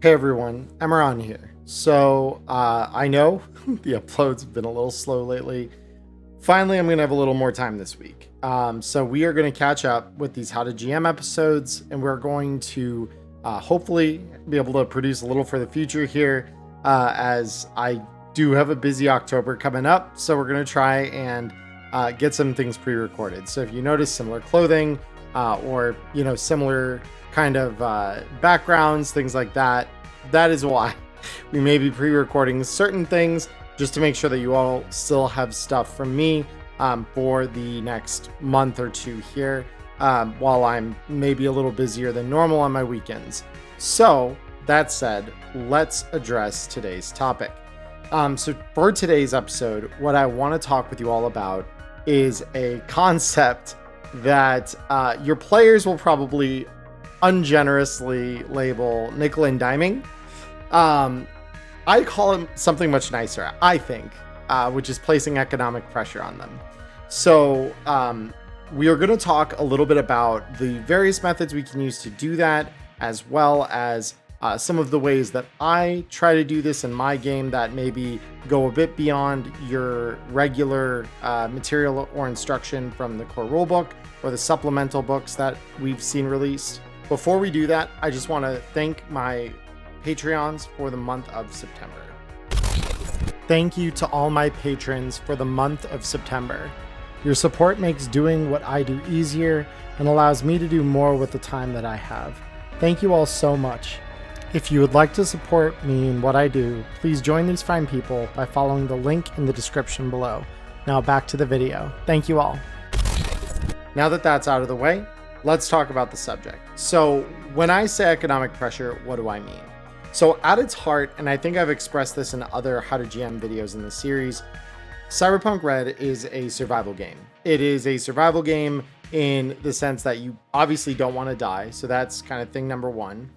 Hey everyone, Emmerron here. So I know the uploads have been a little slow lately. Finally, I'm going to have a little more time this week. So we are going to catch up with these How to GM episodes, and we're going to hopefully be able to produce a little for the future here, as I do have a busy October coming up. So we're going to try and get some things pre-recorded. So if you notice similar clothing or similar kind of backgrounds, things like that, that is why we may be pre-recording certain things, just to make sure that you all still have stuff from me for the next month or two here, while I'm maybe a little busier than normal on my weekends. So that said, let's address today's topic. So for today's episode, what I want to talk with you all about is a concept that your players will probably ungenerously label nickel and diming. I call it something much nicer, I think, which is placing economic pressure on them. So we are going to talk a little bit about the various methods we can use to do that, as well as some of the ways that I try to do this in my game that maybe go a bit beyond your regular material or instruction from the core rulebook or the supplemental books that we've seen released. Before we do that, I just want to thank my Patreons for the month of September. Thank you to all my patrons for the month of September. Your support makes doing what I do easier and allows me to do more with the time that I have. Thank you all so much. If you would like to support me in what I do, please join these fine people by following the link in the description below. Now back to the video. Thank you all. Now that that's out of the way, let's talk about the subject. So when I say economic pressure, what do I mean? So at its heart, and I think I've expressed this in other How to GM videos in the series, Cyberpunk Red is a survival game. It is a survival game in the sense that you obviously don't want to die. So that's kind of thing number one.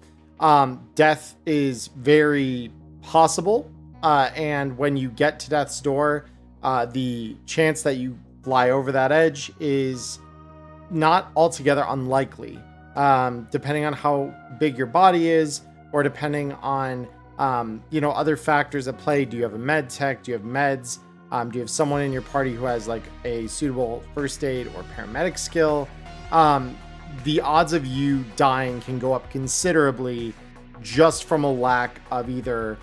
Death is very possible. And when you get to death's door, the chance that you fly over that edge is not altogether unlikely, depending on how big your body is, or depending on, other factors at play. Do you have a med tech? Do you have meds? Do you have someone in your party who has like a suitable first aid or paramedic skill? The odds of you dying can go up considerably just from a lack of either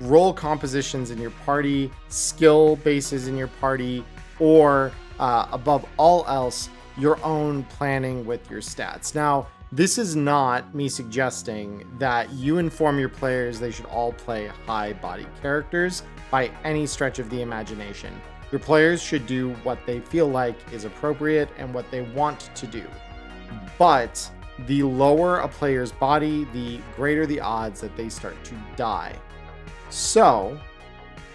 role compositions in your party, skill bases in your party, or above all else, your own planning with your stats. Now, this is not me suggesting that you inform your players they should all play high body characters by any stretch of the imagination. Your players should do what they feel like is appropriate and what they want to do. But the lower a player's body, the greater the odds that they start to die. So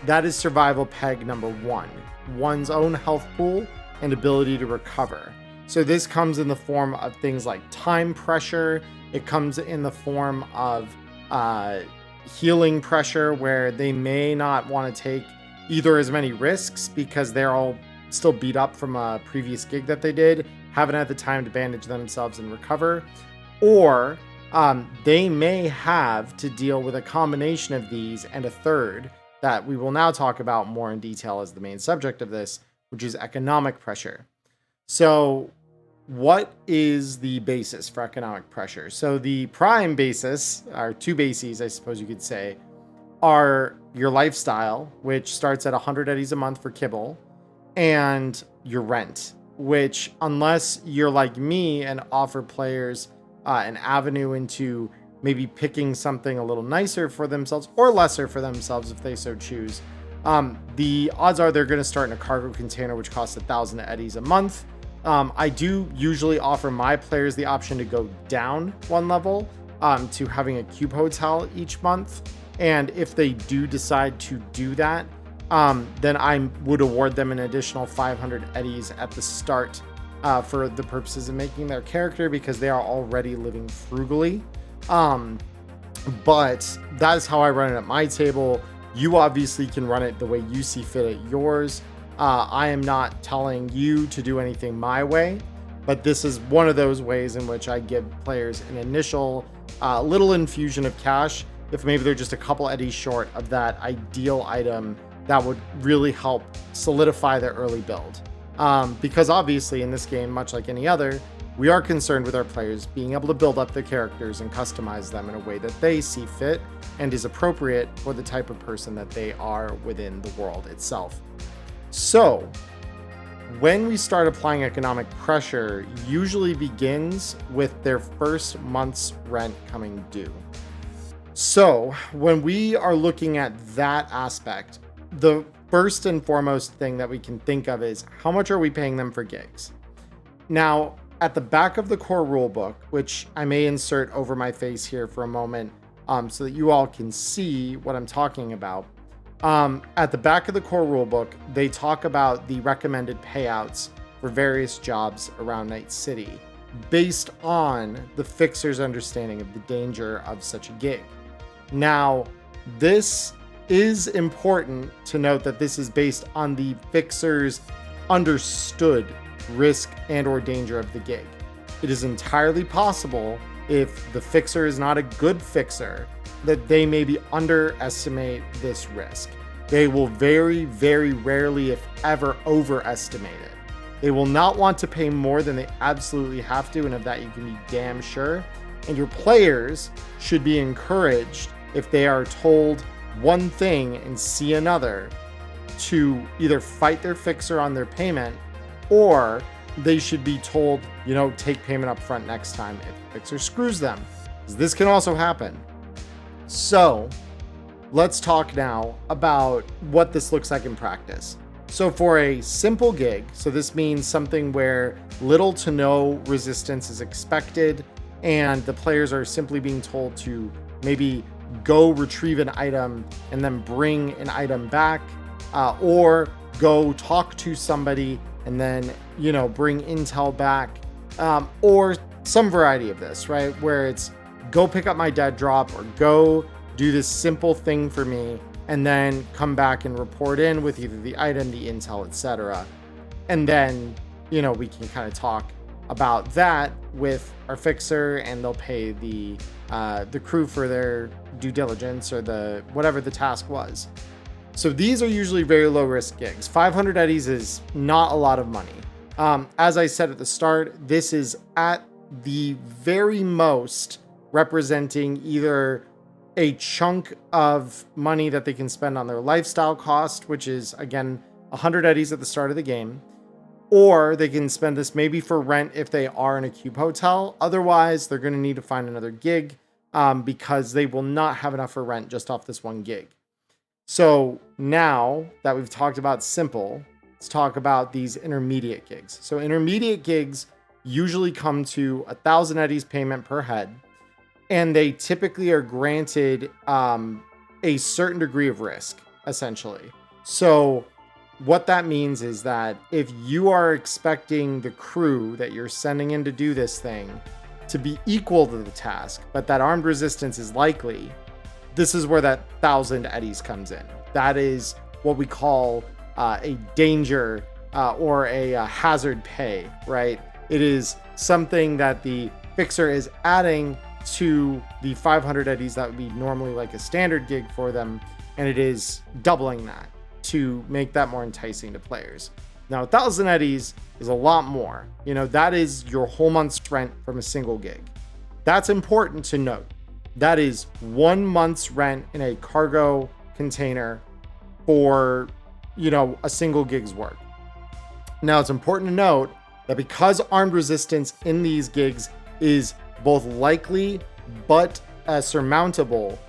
that is survival peg number one, one's own health pool and ability to recover. So this comes in the form of things like time pressure. It comes in the form of healing pressure, where they may not want to take either as many risks because they're all still beat up from a previous gig that they did, haven't had the time to bandage themselves and recover, or they may have to deal with a combination of these and a third that we will now talk about more in detail as the main subject of this, which is economic pressure. So what is the basis for economic pressure? So the prime basis, or two bases, I suppose you could say, are your lifestyle, which starts at 100 eddies a month for kibble, and your rent, which, unless you're like me and offer players an avenue into maybe picking something a little nicer for themselves or lesser for themselves if they so choose, the odds are they're going to start in a cargo container, which costs 1,000 eddies a month. I do usually offer my players the option to go down one level to having a cube hotel each month. And if they do decide to do that, then I would award them an additional 500 eddies at the start for the purposes of making their character, because they are already living frugally. But that is how I run it at my table. You obviously can run it the way you see fit at yours. I am not telling you to do anything my way, but this is one of those ways in which I give players an initial little infusion of cash if maybe they're just a couple eddies short of that ideal item that would really help solidify their early build. Because obviously in this game, much like any other, we are concerned with our players being able to build up their characters and customize them in a way that they see fit and is appropriate for the type of person that they are within the world itself. So when we start applying economic pressure, usually begins with their first month's rent coming due. So when we are looking at that aspect, the first and foremost thing that we can think of is how much are we paying them for gigs? Now, at the back of the core rulebook, which I may insert over my face here for a moment so that you all can see what I'm talking about. At the back of the core rulebook, they talk about the recommended payouts for various jobs around Night City based on the fixer's understanding of the danger of such a gig. Now, this is important to note that this is based on the fixer's understood risk and or danger of the gig. It is entirely possible, if the fixer is not a good fixer, that they maybe underestimate this risk. They will very, very rarely, if ever, overestimate it. They will not want to pay more than they absolutely have to, and of that you can be damn sure. And your players should be encouraged, if they are told one thing and see another, to either fight their fixer on their payment, or they should be told, take payment up front next time if the fixer screws them. Because this can also happen. So let's talk now about what this looks like in practice. So for a simple gig, so this means something where little to no resistance is expected, and the players are simply being told to maybe go retrieve an item and then bring an item back, or go talk to somebody and then, bring intel back, or some variety of this, right? Where it's go pick up my dead drop or go do this simple thing for me and then come back and report in with either the item, the intel, etc. And then, we can kind of talk about that with our fixer, and they'll pay the crew for their due diligence or whatever the task was. So these are usually very low risk gigs. 500 eddies is not a lot of money. As I said at the start, this is at the very most representing either a chunk of money that they can spend on their lifestyle cost, which is again 100 eddies at the start of the game, or they can spend this maybe for rent if they are in a cube hotel. Otherwise, they're going to need to find another gig because they will not have enough for rent just off this one gig. So now that we've talked about simple, let's talk about these intermediate gigs. So intermediate gigs usually come to 1,000 eddies payment per head, and they typically are granted a certain degree of risk, essentially. So what that means is that if you are expecting the crew that you're sending in to do this thing to be equal to the task, but that armed resistance is likely, this is where that 1,000 eddies comes in. That is what we call a danger or a hazard pay, right? It is something that the fixer is adding to the 500 eddies that would be normally like a standard gig for them, and it is doubling that to make that more enticing to players. Now, 1,000 eddies is a lot more. That is your whole month's rent from a single gig. That's important to note. That is 1 month's rent in a cargo container for, a single gig's work. Now, it's important to note that because armed resistance in these gigs is both likely but surmountable,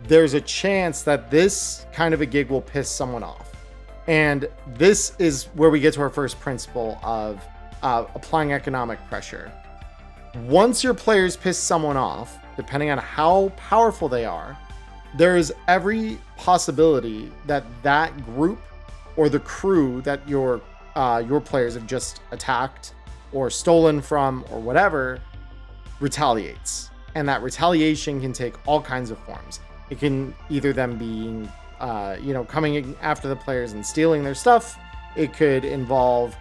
there's a chance that this kind of a gig will piss someone off. And this is where we get to our first principle of applying economic pressure. Once your players piss someone off, depending on how powerful they are, there is every possibility that that group or the crew that your players have just attacked or stolen from or whatever retaliates. And that retaliation can take all kinds of forms. It can either them being, coming after the players and stealing their stuff. It could involve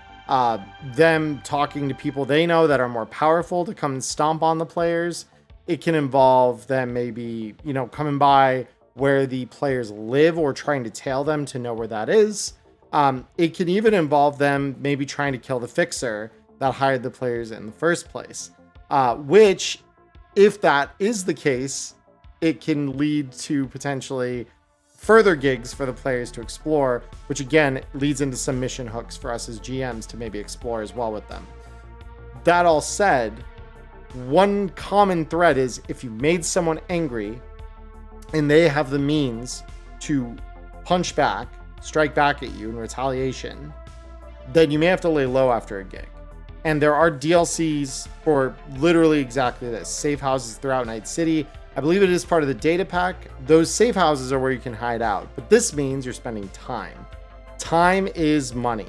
them talking to people they know that are more powerful to come and stomp on the players. It can involve them maybe, coming by where the players live or trying to tail them to know where that is. It can even involve them maybe trying to kill the fixer that hired the players in the first place, which, if that is the case, it can lead to potentially further gigs for the players to explore, which again leads into some mission hooks for us as GMs to maybe explore as well with them. That all said, one common thread is if you made someone angry and they have the means to punch back, strike back at you in retaliation, then you may have to lay low after a gig. And there are DLCs for literally exactly this. Safe houses throughout Night City. I believe it is part of the data pack. Those safe houses are where you can hide out. But this means you're spending time. Time is money.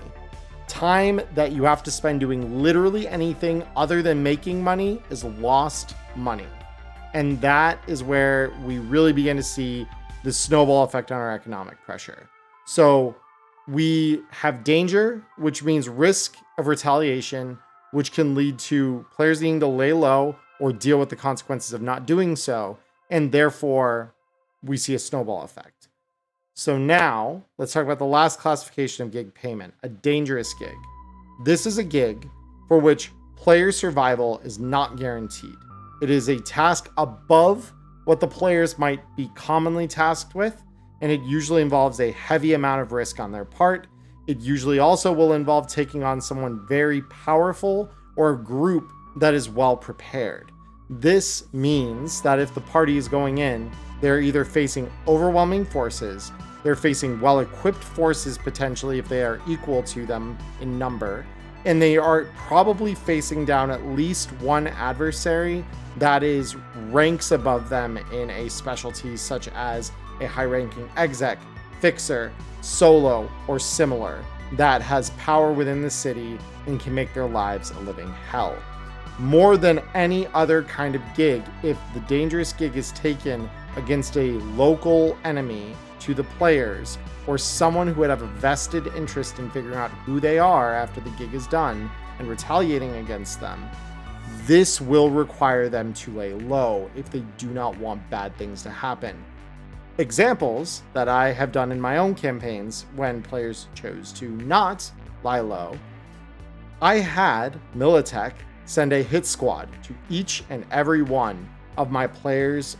Time that you have to spend doing literally anything other than making money is lost money. And that is where we really begin to see the snowball effect on our economic pressure. So we have danger, which means risk of retaliation, which can lead to players needing to lay low or deal with the consequences of not doing so. And therefore, we see a snowball effect. So now let's talk about the last classification of gig payment, a dangerous gig. This is a gig for which player survival is not guaranteed. It is a task above what the players might be commonly tasked with, and it usually involves a heavy amount of risk on their part. It usually also will involve taking on someone very powerful or a group that is well prepared. This means that if the party is going in, they're either facing overwhelming forces, they're facing well-equipped forces potentially if they are equal to them in number, and they are probably facing down at least one adversary that is ranks above them in a specialty such as a high-ranking exec, fixer, solo, or similar that has power within the city and can make their lives a living hell. More than any other kind of gig, if the dangerous gig is taken against a local enemy to the players or someone who would have a vested interest in figuring out who they are after the gig is done and retaliating against them, this will require them to lay low if they do not want bad things to happen. Examples that I have done in my own campaigns when players chose to not lie low, I had Militech send a hit squad to each and every one of my players'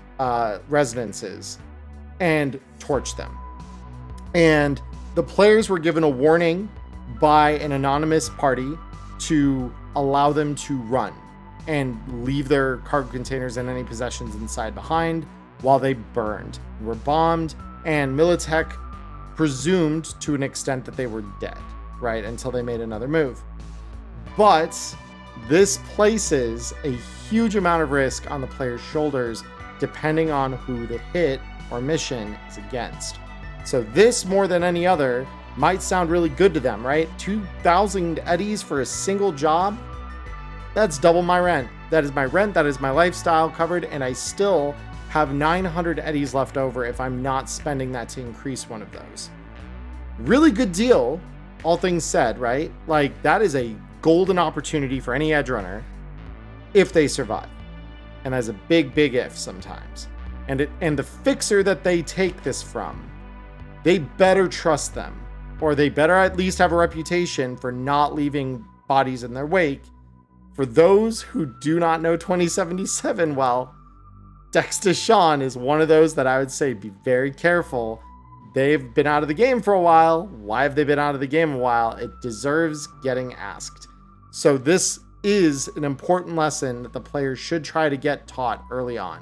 residences and torch them. And the players were given a warning by an anonymous party to allow them to run and leave their cargo containers and any possessions inside behind while they burned, were bombed, and Militech presumed to an extent that they were dead, right, until they made another move. But this places a huge amount of risk on the player's shoulders depending on who the hit or mission is against. So this, more than any other, might sound really good to them, right? 2,000 eddies for a single job? That's double my rent. That is my rent, that is my lifestyle covered, and I still have 900 eddies left over if I'm not spending that to increase one of those. Really good deal, all things said, right? Like, that is a golden opportunity for any edge runner if they survive. And that's a big, big if sometimes. And the fixer that they take this from, they better trust them, or they better at least have a reputation for not leaving bodies in their wake. For those who do not know 2077 well, Dexter Sean is one of those that I would say be very careful. They've been out of the game for a while. Why have they been out of the game a while? It deserves getting asked. So this is an important lesson that the players should try to get taught early on.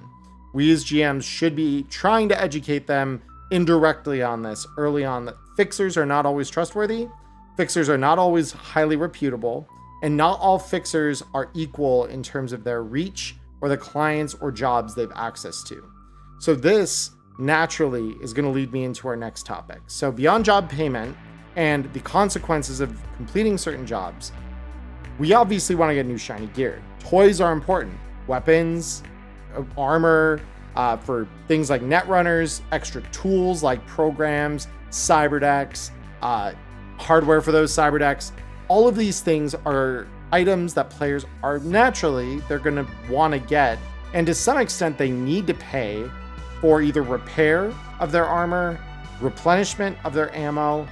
We as GMs should be trying to educate them indirectly on this early on, that fixers are not always trustworthy, fixers are not always highly reputable, and not all fixers are equal in terms of their reach or the clients or jobs they've access to. So this naturally is going to lead me into our next topic. So beyond job payment and the consequences of completing certain jobs, we obviously want to get new shiny gear. Toys are important. Weapons, armor, for things like netrunners, extra tools like programs, cyberdecks, hardware for those cyberdecks. All of these things are items that players are naturally, they're going to want to get And to some extent, they need to pay for either repair of their armor, replenishment of their ammo,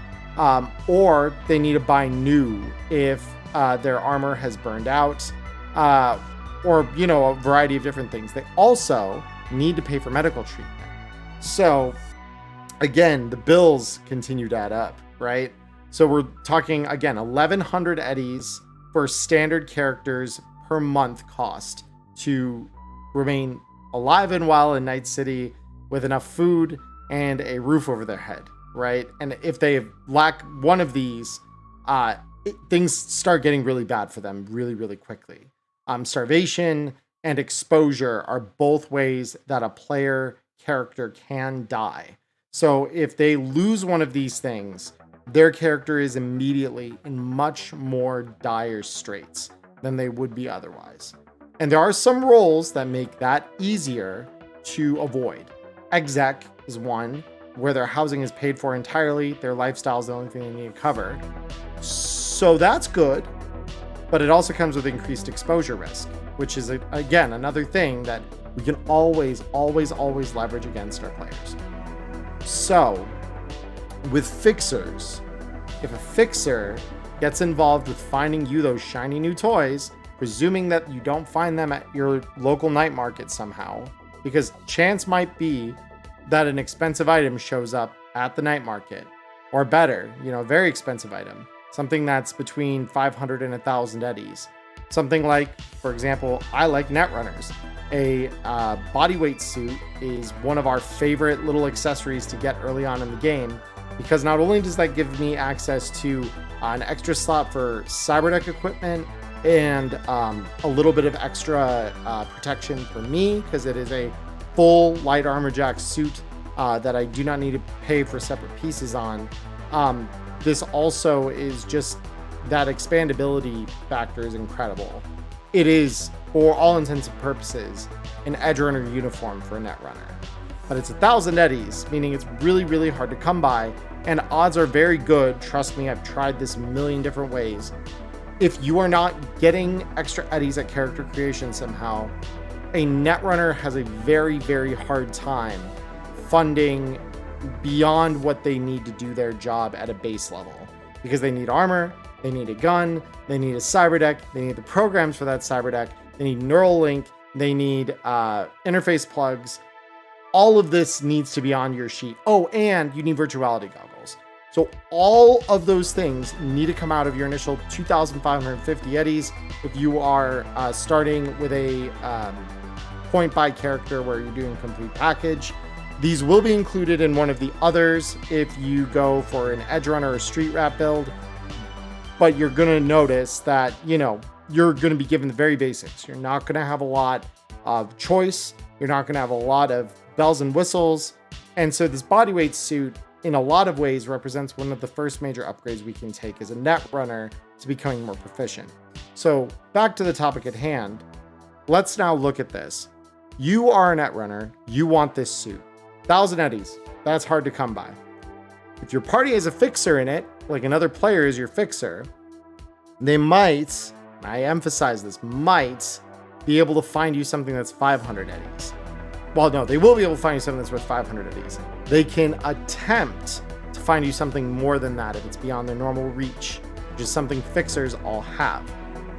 or they need to buy new if their armor has burned out, or, you know, a variety of different things. They also need to pay for medical treatment. So again, the bills continue to add up, right? So we're talking, again, 1,100 eddies for standard characters per month cost to remain alive and well in Night City with enough food and a roof over their head, right? And if they lack one of these, things start getting really bad for them really, really quickly. Starvation and exposure are both ways that a player character can die. So if they lose one of these things, their character is immediately in much more dire straits than they would be otherwise. And there are some roles that make that easier to avoid. Exec is one, where their housing is paid for entirely, their lifestyle is the only thing they need to cover. So that's good, but it also comes with increased exposure risk, which is, again, another thing that we can always leverage against our players. So, with fixers, if a fixer gets involved with finding you those shiny new toys, presuming that you don't find them at your local night market somehow, because chance might be that an expensive item shows up at the night market, or better, you know, a very expensive item, something that's between 500 and 1,000 eddies. Something like, for example, I like Netrunners. A bodyweight suit is one of our favorite little accessories to get early on in the game, because not only does that give me access to an extra slot for cyberdeck equipment and a little bit of extra protection for me, because it is a full light armor jack suit that I do not need to pay for separate pieces on. This also is just, that expandability factor is incredible. It is, for all intents and purposes, an Edgerunner uniform for a Netrunner. But it's 1,000 eddies, meaning it's really, really hard to come by, and odds are very good, trust me, I've tried this a million different ways. If you are not getting extra eddies at character creation somehow, a Netrunner has a very, very hard time funding beyond what they need to do their job at a base level. Because they need armor, they need a gun, they need a cyberdeck, they need the programs for that cyberdeck, they need neural link, they need interface plugs. All of this needs to be on your sheet. Oh, and you need virtuality goggles. So all of those things need to come out of your initial 2,550 eddies if you are starting with a point buy character where you're doing complete package. These will be included in one of the others if you go for an Edgerunner or Street Rat build, but you're going to notice that, you know, you're going to be given the very basics. You're not going to have a lot of choice. You're not going to have a lot of bells and whistles. And so this bodyweight suit, in a lot of ways, represents one of the first major upgrades we can take as a Netrunner to becoming more proficient. So back to the topic at hand. Let's now look at this. You are a Netrunner. You want this suit. 1,000 eddies. That's hard to come by. If your party has a fixer in it, like another player is your fixer, they might, I emphasize this, might be able to find you something that's 500 eddies. Well, no, they will be able to find you something that's worth 500 eddies. They can attempt to find you something more than that if it's beyond their normal reach, which is something fixers all have.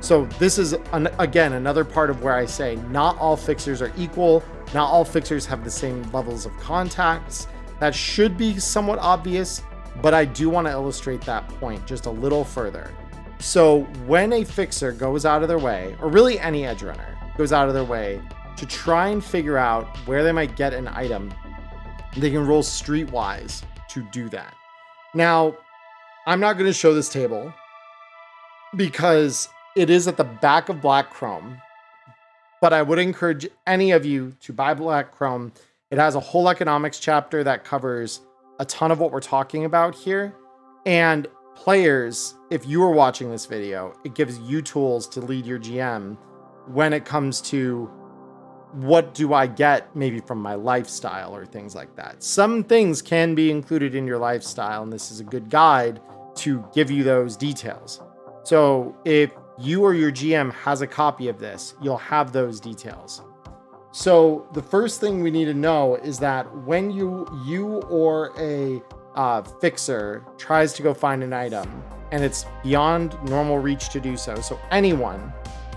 So this is, again, another part of where I say not all fixers are equal. Not all fixers have the same levels of contacts. That should be somewhat obvious, but I do want to illustrate that point just a little further. So when a fixer goes out of their way, or really any Edgerunner goes out of their way to try and figure out where they might get an item, they can roll streetwise to do that. Now, I'm not going to show this table because it is at the back of Black Chrome, but I would encourage any of you to buy Black Chrome. It has a whole economics chapter that covers a ton of what we're talking about here. And players, if you are watching this video, it gives you tools to lead your GM when it comes to what do I get maybe from my lifestyle or things like that. Some things can be included in your lifestyle, and this is a good guide to give you those details. So if you or your GM has a copy of this, you'll have those details. So the first thing we need to know is that when you or a fixer tries to go find an item and it's beyond normal reach to do so. So anyone,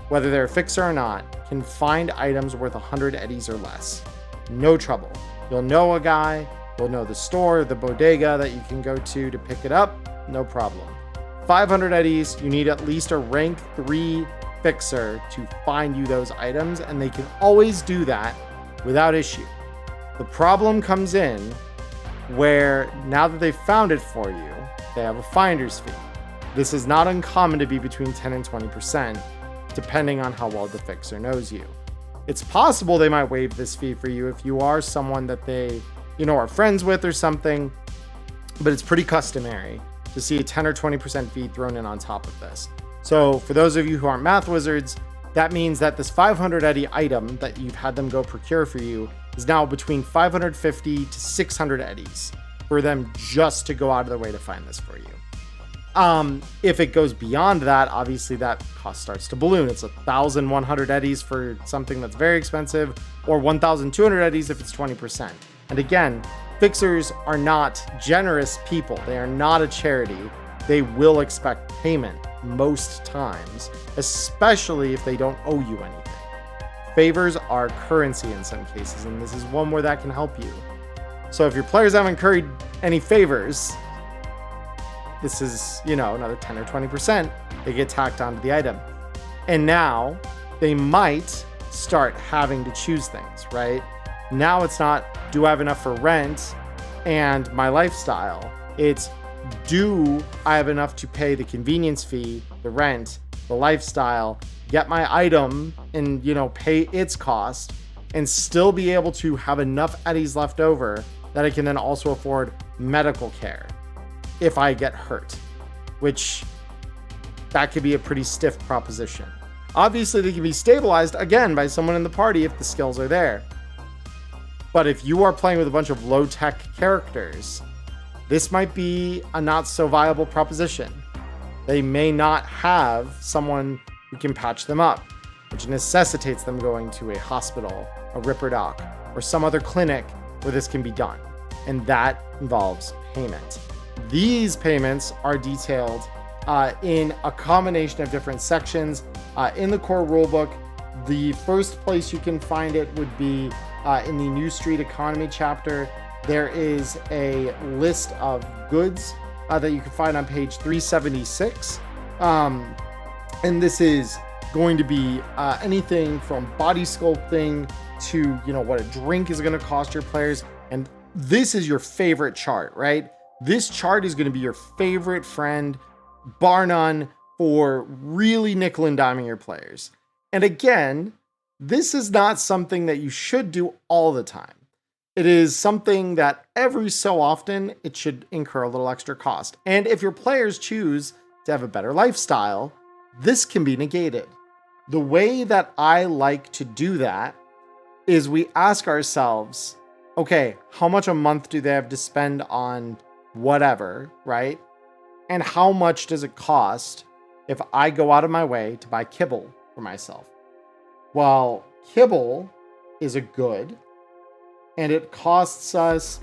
whether they're a fixer or not, can find items worth 100 eddies or less. No trouble. You'll know a guy, you'll know the store, the bodega that you can go to pick it up. No problem. 500 eddies, you need at least a rank 3 fixer to find you those items, and they can always do that without issue. The problem comes in where now that they've found it for you, they have a finder's fee. This is not uncommon to be between 10 and 20%, depending on how well the fixer knows you. It's possible they might waive this fee for you if you are someone that they, are friends with or something, but it's pretty customary to see a 10 or 20% fee thrown in on top of this. So for those of you who aren't math wizards, that means that this 500 eddy item that you've had them go procure for you is now between 550 to 600 eddies for them just to go out of their way to find this for you. If it goes beyond that, obviously that cost starts to balloon. It's 1,100 eddies for something that's very expensive, or 1,200 eddies if it's 20%. And again, fixers are not generous people. They are not a charity. They will expect payment most times, especially if they don't owe you anything. Favors are currency in some cases, and this is one where that can help you. So if your players haven't incurred any favors, this is, another 10 or 20%. They get tacked onto the item. And now they might start having to choose things, right? Now it's not, do I have enough for rent and my lifestyle? It's, do I have enough to pay the convenience fee, the rent, the lifestyle, get my item and, pay its cost, and still be able to have enough eddies left over that I can then also afford medical care if I get hurt, which that could be a pretty stiff proposition. Obviously, they can be stabilized again by someone in the party if the skills are there. But if you are playing with a bunch of low-tech characters, this might be a not so viable proposition. They may not have someone who can patch them up, which necessitates them going to a hospital, a Ripper Doc, or some other clinic where this can be done. And that involves payment. These payments are detailed in a combination of different sections in the core rulebook. The first place you can find it would be in the New Street Economy chapter. There is a list of goods that you can find on page 376. And this is going to be anything from body sculpting to, what a drink is going to cost your players. And this is your favorite chart, right? This chart is going to be your favorite friend, bar none, for really nickel and diming your players. And again, this is not something that you should do all the time. It is something that every so often it should incur a little extra cost. And if your players choose to have a better lifestyle, this can be negated. The way that I like to do that is we ask ourselves, okay, how much a month do they have to spend on whatever, right? And how much does it cost if I go out of my way to buy kibble for myself? Well, kibble is a good, and it costs us,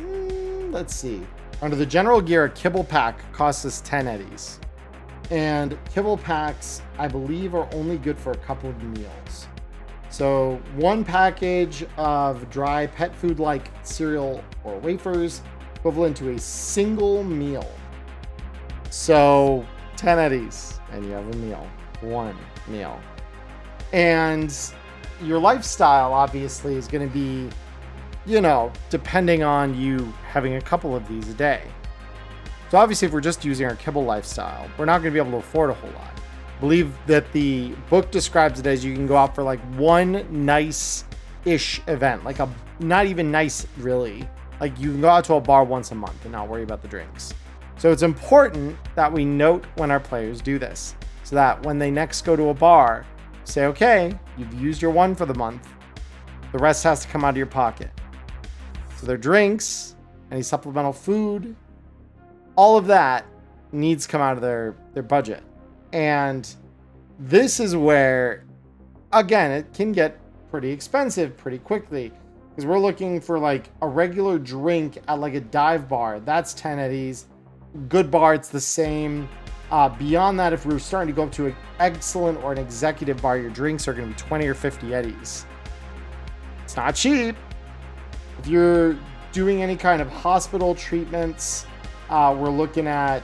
let's see, under the general gear, a kibble pack costs us 10 eddies. And kibble packs, I believe, are only good for a couple of meals. So one package of dry pet food like cereal or wafers, equivalent to a single meal. So 10 eddies and you have a meal, one meal. And your lifestyle obviously is going to be, depending on you having a couple of these a day. So obviously if we're just using our kibble lifestyle, we're not going to be able to afford a whole lot. I believe that the book describes it as you can go out for like one nice-ish event, like a not even nice really. Like you can go out to a bar once a month and not worry about the drinks. So it's important that we note when our players do this, so that when they next go to a bar, say, okay, you've used your one for the month. The rest has to come out of your pocket. So their drinks, any supplemental food, all of that needs to come out of their budget. And this is where, again, it can get pretty expensive pretty quickly, because we're looking for like a regular drink at like a dive bar. That's 10 eddies. Good bar, it's the same. Beyond that, if we're starting to go up to an excellent or an executive bar, your drinks are going to be 20 or 50 eddies. It's not cheap. If you're doing any kind of hospital treatments, we're looking at,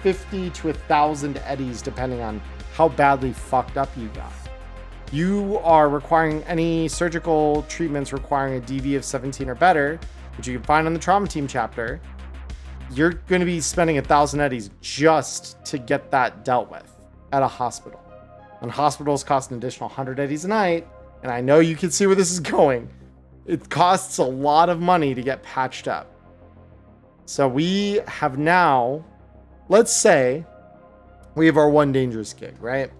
50 to 1,000 eddies, depending on how badly fucked up you got. You are requiring any surgical treatments requiring a DV of 17 or better, which you can find on the trauma team chapter. You're going to be spending 1,000 eddies just to get that dealt with at a hospital. And hospitals cost an additional 100 eddies a night. And I know you can see where this is going. It costs a lot of money to get patched up. So we have now, let's say we have our one dangerous gig, right?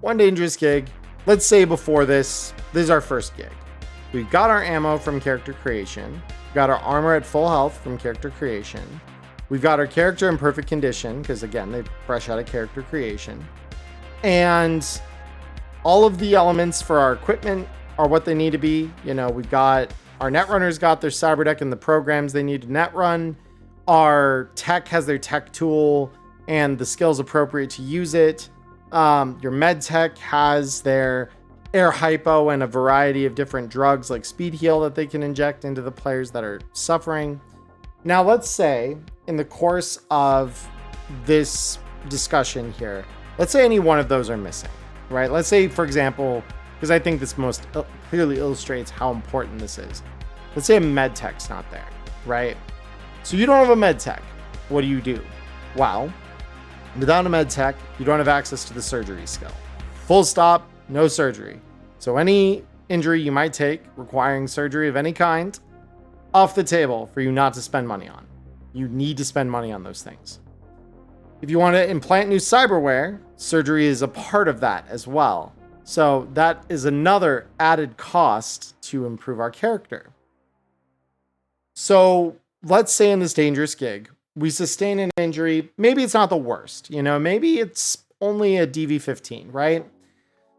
One dangerous gig. Let's say before this is our first gig. We've got our ammo from character creation. We've got our armor at full health from character creation. We've got our character in perfect condition, because again, they're fresh out of character creation. And all of the elements for our equipment are what they need to be. We've got our netrunners got their cyber deck and the programs they need to net run. Our tech has their tech tool and the skills appropriate to use it. Your med tech has their air hypo and a variety of different drugs like speed heal that they can inject into the players that are suffering. Now, let's say in the course of this discussion here, let's say any one of those are missing, right? Let's say, for example, because I think this most clearly illustrates how important this is. Let's say a med tech's not there, right? So you don't have a med tech. What do? Well, without a med tech, you don't have access to the surgery skill. Full stop, no surgery. So any injury you might take requiring surgery of any kind, off the table for you not to spend money on. You need to spend money on those things. If you want to implant new cyberware, surgery is a part of that as well. So that is another added cost to improve our character. So let's say in this dangerous gig, we sustain an injury. Maybe it's not the worst, maybe it's only a DV15, right?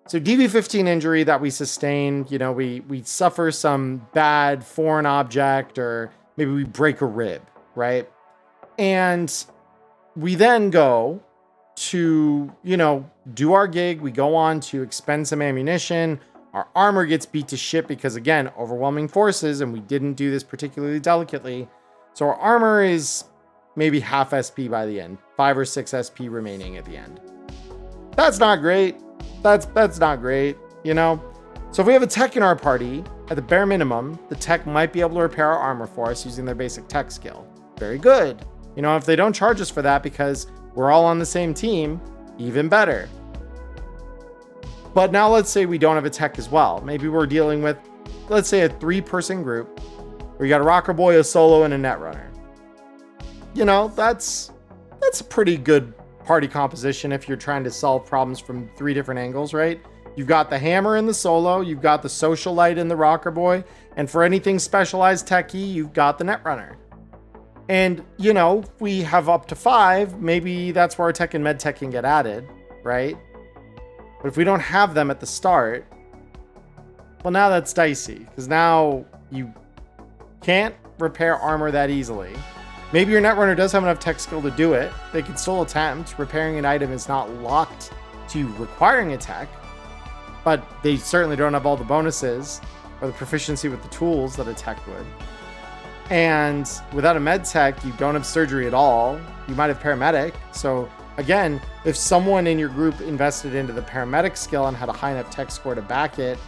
So DV15 injury that we sustain, we suffer some bad foreign object, or maybe we break a rib, right? And we then go to, do our gig. We go on to expend some ammunition. Our armor gets beat to shit because, again, overwhelming forces, and we didn't do this particularly delicately. So our armor is maybe half SP by the end, 5 or 6 SP remaining at the end. That's not great. That's not great, So if we have a tech in our party, at the bare minimum, the tech might be able to repair our armor for us using their basic tech skill. Very good. If they don't charge us for that because we're all on the same team, even better. But now let's say we don't have a tech as well. Maybe we're dealing with, let's say, a 3-person group where you got a rocker boy, a solo, and a netrunner. That's a pretty good party composition if you're trying to solve problems from 3 different angles, right? You've got the hammer in the solo, you've got the socialite in the rocker boy, and for anything specialized techie, you've got the netrunner. And, we have up to 5, maybe that's where our tech and med tech can get added, right? But if we don't have them at the start, well, now that's dicey, because now you can't repair armor that easily. Maybe your netrunner does have enough tech skill to do it. They can still attempt. Repairing an item is not locked to requiring a tech, but they certainly don't have all the bonuses or the proficiency with the tools that a tech would. And without a med tech, you don't have surgery at all. You might have paramedic. So again, if someone in your group invested into the paramedic skill and had a high enough tech score to back it,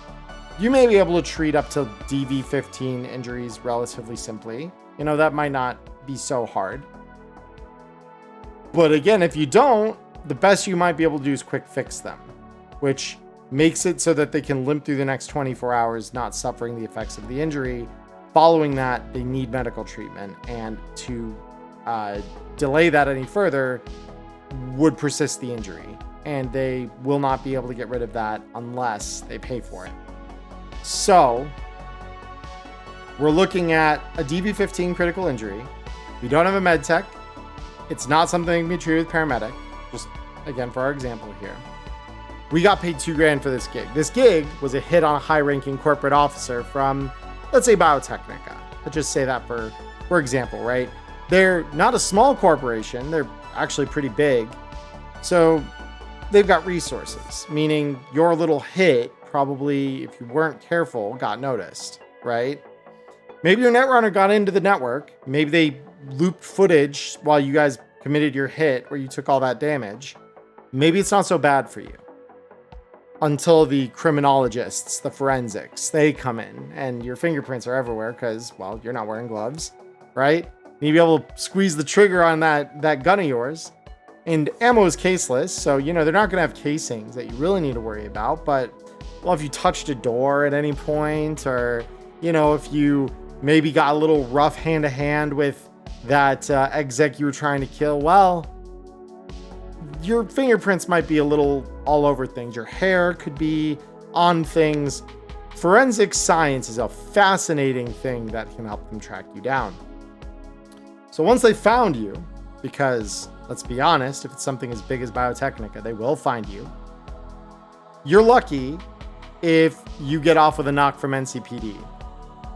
you may be able to treat up to DV15 injuries relatively simply. That might not be so hard. But again, if you don't, the best you might be able to do is quick fix them, which makes it so that they can limp through the next 24 hours, not suffering the effects of the injury. Following that, they need medical treatment, and to delay that any further would persist the injury, and they will not be able to get rid of that unless they pay for it. So we're looking at a DV15 critical injury. We don't have a med tech. It's not something to be treated with paramedic, just again for our example here. we got paid $2,000 for this gig. This gig was a hit on a high-ranking corporate officer from, let's say, Biotechnica. Let's just say that for example, right? They're not a small corporation. They're actually pretty big. So they've got resources, meaning your little hit probably, if you weren't careful, got noticed, right? Maybe your netrunner got into the network. Maybe they looped footage while you guys committed your hit where you took all that damage. Maybe it's not so bad for you. Until the criminologists, the forensics, they come in and your fingerprints are everywhere because, well, you're not wearing gloves, right? You'll be able to squeeze the trigger on that gun of yours. And ammo is caseless, so, they're not going to have casings that you really need to worry about. But, well, if you touched a door at any point or, if you maybe got a little rough hand-to-hand with that exec you were trying to kill, well, your fingerprints might be a little all over things. Your hair could be on things. Forensic science is a fascinating thing that can help them track you down. So once they found you, because let's be honest, if it's something as big as Biotechnica, they will find you. You're lucky if you get off with a knock from NCPD.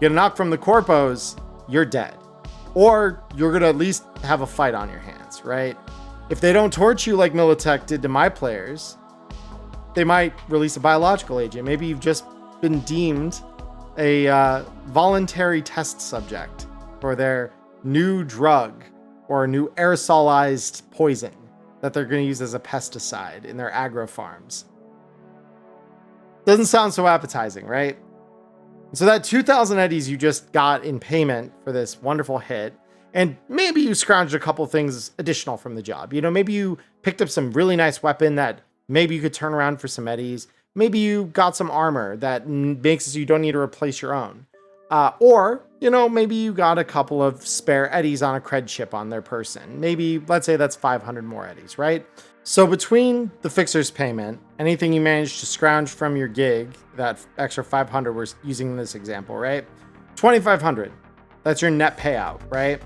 Get a knock from the corpos, you're dead. Or you're going to at least have a fight on your hands, right? If they don't torch you like Militech did to my players, they might release a biological agent. Maybe you've just been deemed a voluntary test subject for their new drug or new aerosolized poison that they're going to use as a pesticide in their agro farms. Doesn't sound so appetizing, right? So that 2,000 eddies you just got in payment for this wonderful hit, and maybe you scrounged a couple things additional from the job. Maybe you picked up some really nice weapon that maybe you could turn around for some eddies. Maybe you got some armor that makes it so you don't need to replace your own. Or, maybe you got a couple of spare eddies on a cred chip on their person. Maybe, let's say that's 500 more eddies, right? So between the fixer's payment, anything you managed to scrounge from your gig, that extra 500 we're using in this example, right? 2,500. That's your net payout, right?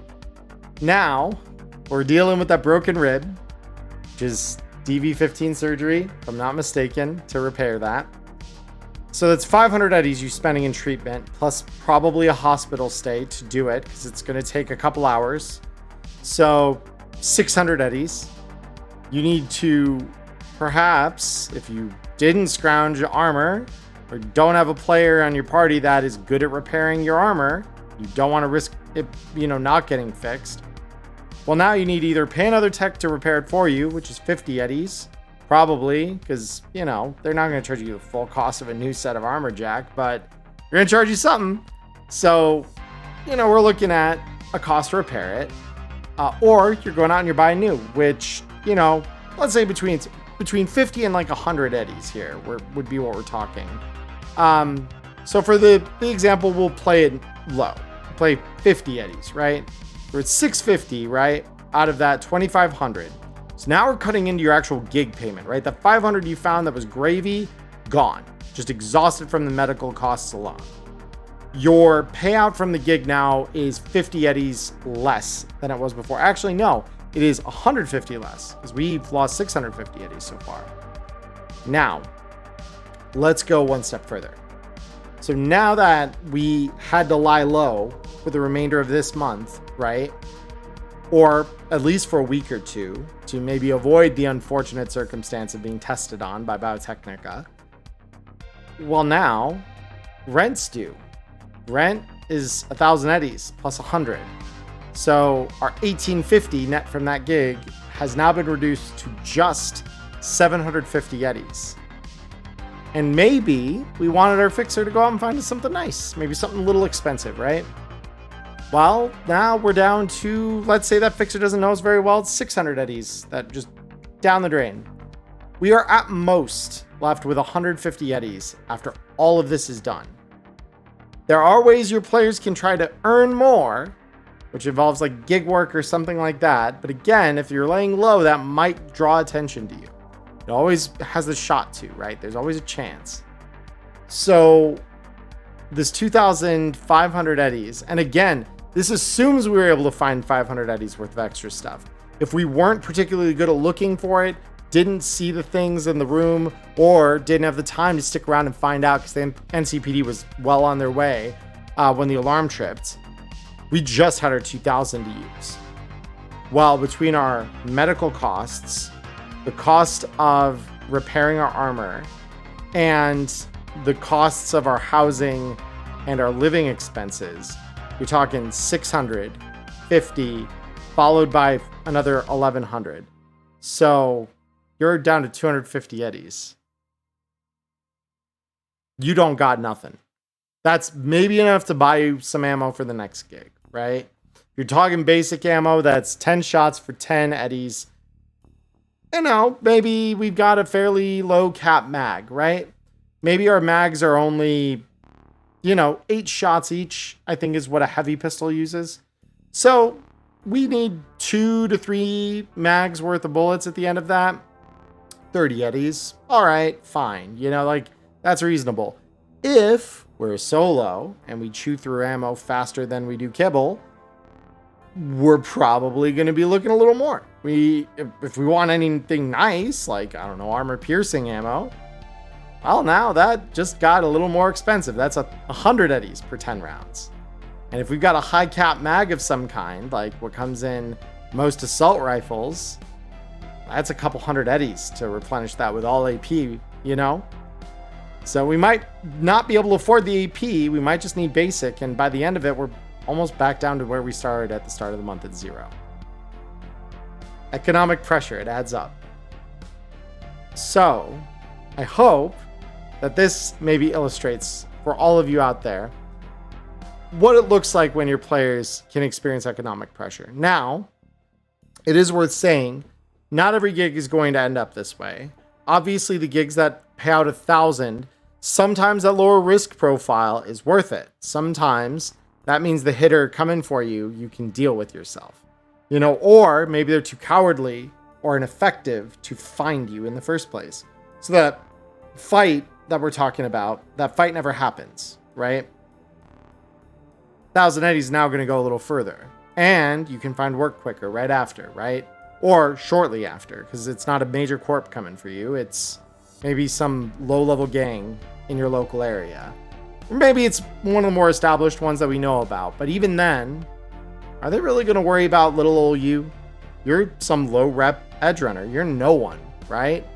Now, we're dealing with that broken rib, which is DV15 surgery, if I'm not mistaken, to repair that. So that's 500 eddies you spending in treatment, plus probably a hospital stay to do it, because it's going to take a couple hours. So 600 eddies. You need to, perhaps, if you didn't scrounge armor, or don't have a player on your party that is good at repairing your armor, you don't want to risk it, not getting fixed. Well, now you need either pay another tech to repair it for you, which is 50 eddies, probably, because, they're not going to charge you the full cost of a new set of armor jack, but they're going to charge you something. So, we're looking at a cost to repair it, or you're going out and you're buying new, which, let's say between 50 and like 100 eddies here would be what we're talking. So for the example, we'll play it low. Play 50 eddies, right? We're at 650, right? Out of that 2,500. So now we're cutting into your actual gig payment, right? The 500 you found that was gravy, gone. Just exhausted from the medical costs alone. Your payout from the gig now is 50 eddies less than it was before. Actually, no, it is 150 less because we've lost 650 eddies so far. Now, let's go one step further. So now that we had to lie low for the remainder of this month, right? Or at least for a week or two to maybe avoid the unfortunate circumstance of being tested on by Biotechnica. Well, now rent's due. Rent is 1,000 eddies plus 100. So our 1,850 net from that gig has now been reduced to just 750 eddies. And maybe we wanted our fixer to go out and find us something nice. Maybe something a little expensive, right? Well, now we're down to, let's say that fixer doesn't know us very well. It's 600 eddies that just down the drain. We are at most left with 150 eddies after all of this is done. There are ways your players can try to earn more, which involves like gig work or something like that. But again, if you're laying low, that might draw attention to you. It always has the shot to, right? There's always a chance. So this 2,500 eddies, and again, this assumes we were able to find 500 eddies worth of extra stuff. If we weren't particularly good at looking for it, didn't see the things in the room or didn't have the time to stick around and find out because the NCPD was well on their way when the alarm tripped, we just had our 2,000 to use. Well, between our medical costs, the cost of repairing our armor, and the costs of our housing and our living expenses, you're talking 650, followed by another 1,100. So you're down to 250 eddies. You don't got nothing. That's maybe enough to buy you some ammo for the next gig, right? You're talking basic ammo, that's 10 shots for 10 eddies. You know, maybe we've got a fairly low cap mag, right? Maybe our mags are only, 8 shots each, I think is what a heavy pistol uses. So we need 2 to 3 mags worth of bullets at the end of that. 30 eddies. All right, fine. That's reasonable. If we're solo and we chew through ammo faster than we do kibble, we're probably going to be looking a little more. If we want anything nice, like, I don't know, armor piercing ammo, well, now that just got a little more expensive. That's 100 eddies per 10 rounds. And if we've got a high cap mag of some kind, like what comes in most assault rifles, that's a couple hundred eddies to replenish that with all AP, So we might not be able to afford the AP. We might just need basic. And by the end of it, we're almost back down to where we started at the start of the month at 0. Economic pressure, it adds up. So I hope that this maybe illustrates for all of you out there what it looks like when your players can experience economic pressure. Now, it is worth saying, not every gig is going to end up this way. Obviously, the gigs that pay out 1,000, sometimes that lower risk profile is worth it. Sometimes that means the hitter coming for you, you can deal with yourself. Or maybe they're too cowardly or ineffective to find you in the first place. So that fight that we're talking about, that fight never happens, right? 1,000 eddies is now going to go a little further. And you can find work quicker right after, right? Or shortly after, because it's not a major corp coming for you. It's maybe some low-level gang in your local area. Or maybe it's one of the more established ones that we know about. But even then, are they really going to worry about little old you? You're some low-rep edge runner. You're no one, right?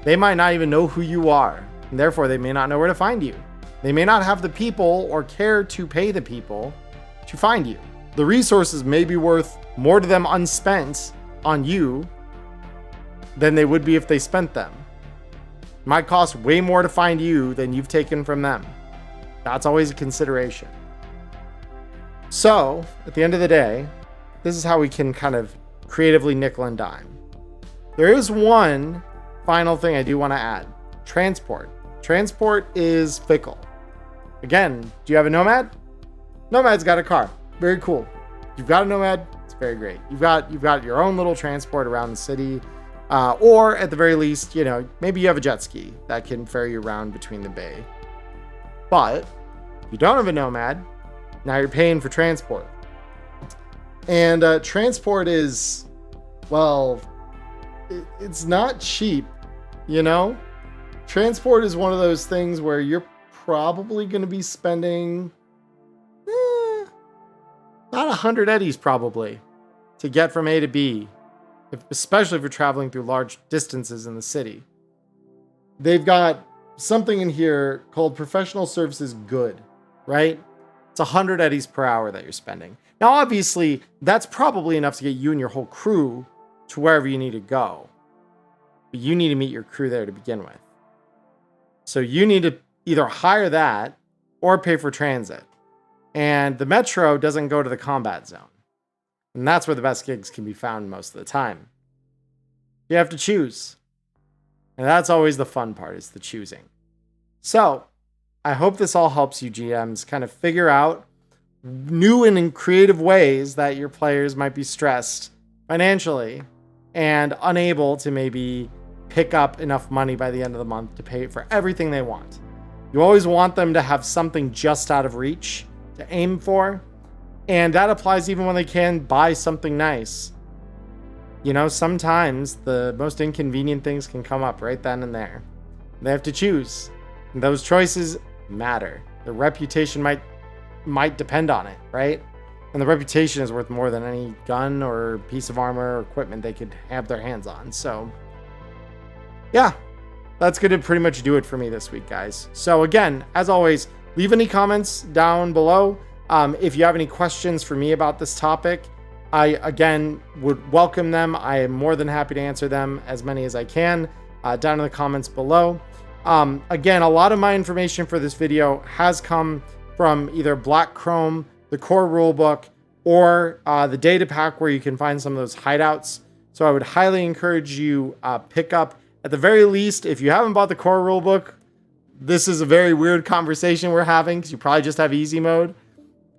They might not even know who you are, and therefore they may not know where to find you. They may not have the people or care to pay the people to find you. The resources may be worth more to them unspent on you than they would be if they spent them. It might cost way more to find you than you've taken from them. That's always a consideration. So, at the end of the day, this is how we can kind of creatively nickel and dime. There is one final thing I do want to add. Transport. Transport is fickle. Again, do you have a Nomad? Nomad's got a car. Very cool. You've got a Nomad, it's very great. You've got your own little transport around the city. Or at the very least, maybe you have a jet ski that can ferry you around between the bay. But if you don't have a Nomad, now you're paying for transport. And transport is, well, it's not cheap, Transport is one of those things where you're probably going to be spending about 100 eddies probably to get from A to B, especially if you're traveling through large distances in the city. They've got something in here called professional services good, right? It's 100 eddies per hour that you're spending. Now, obviously, that's probably enough to get you and your whole crew to wherever you need to go. But you need to meet your crew there to begin with. So you need to either hire that or pay for transit. And the metro doesn't go to the combat zone. And that's where the best gigs can be found most of the time. You have to choose. And that's always the fun part, is the choosing. So I hope this all helps you GMs kind of figure out new and creative ways that your players might be stressed financially and unable to maybe pick up enough money by the end of the month to pay for everything they want. You always want them to have something just out of reach to aim for. And that applies even when they can buy something nice. you know, sometimes the most inconvenient things can come up right then and there. They have to choose. And those choices matter. The reputation might depend on it, right? And the reputation is worth more than any gun or piece of armor or equipment they could have their hands on. So, yeah, that's going to pretty much do it for me this week, guys. So again, as always, leave any comments down below. If you have any questions for me about this topic, I, again, would welcome them. I am more than happy to answer them, as many as I can, down in the comments below. Again, a lot of my information for this video has come from either Black Chrome, the core rulebook, or the data pack where you can find some of those hideouts. So I would highly encourage you pick up, at the very least, if you haven't bought the core rulebook, this is a very weird conversation we're having because you probably just have easy mode.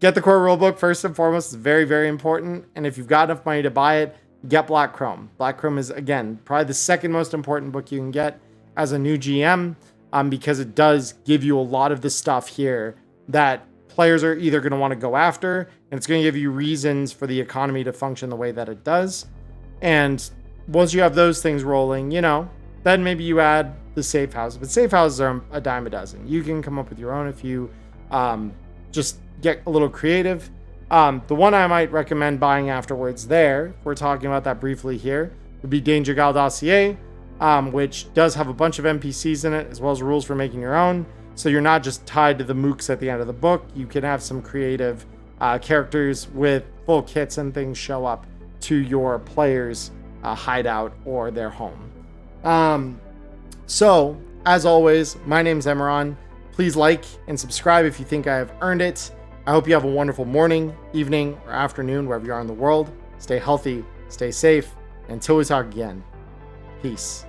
Get the core rulebook first and foremost. It's very, very important. And if you've got enough money to buy it, get Black Chrome. Black Chrome is, again, probably the second most important book you can get as a new GM, because it does give you a lot of the stuff here that players are either going to want to go after, and it's going to give you reasons for the economy to function the way that it does. And once you have those things rolling, you know, then maybe you add the safe houses. But safe houses are a dime a dozen. You can come up with your own if you just get a little creative. The one I might recommend buying afterwards there, we're talking about that briefly here, would be Danger Gal Dossier, which does have a bunch of NPCs in it, as well as rules for making your own. So you're not just tied to the mooks at the end of the book. You can have some creative characters with full kits and things show up to your players' hideout or their home. So, as always, my name's Emmerron. Please like and subscribe if you think I have earned it. I hope you have a wonderful morning, evening, or afternoon, wherever you are in the world. Stay healthy, stay safe, and until we talk again, peace.